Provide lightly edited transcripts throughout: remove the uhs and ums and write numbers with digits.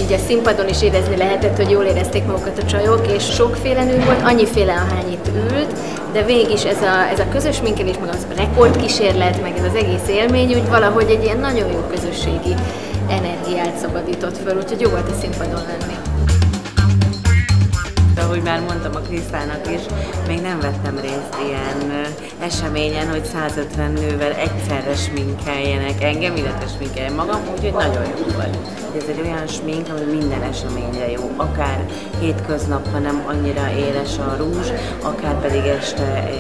Ugye színpadon is érezni lehetett, hogy jól érezték magukat a csajok, és sokféle nő volt, annyiféle, ahány itt ült, de végig is ez a közös minkelés, meg az rekordkísérlet, meg ez az egész élmény, úgy valahogy egy ilyen nagyon jó közösségi energiát szabadított föl, úgyhogy jó volt a színpadon lenni. Ahogy már mondtam a Krisztának is, még nem vettem részt ilyen eseményen, hogy 150 nővel egyszerre sminkeljenek engem, illetve sminkeljen magam, úgyhogy nagyon jó volt. Ez egy olyan smink, ami minden eseményre jó, akár hétköznap, ha nem annyira éles a rúzs, akár pedig este,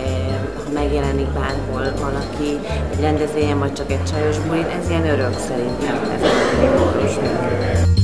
ha megjelenik bárhol valaki egy rendezvényen, vagy csak egy csajos bulin, ez ilyen örök szerintem, ez a smink.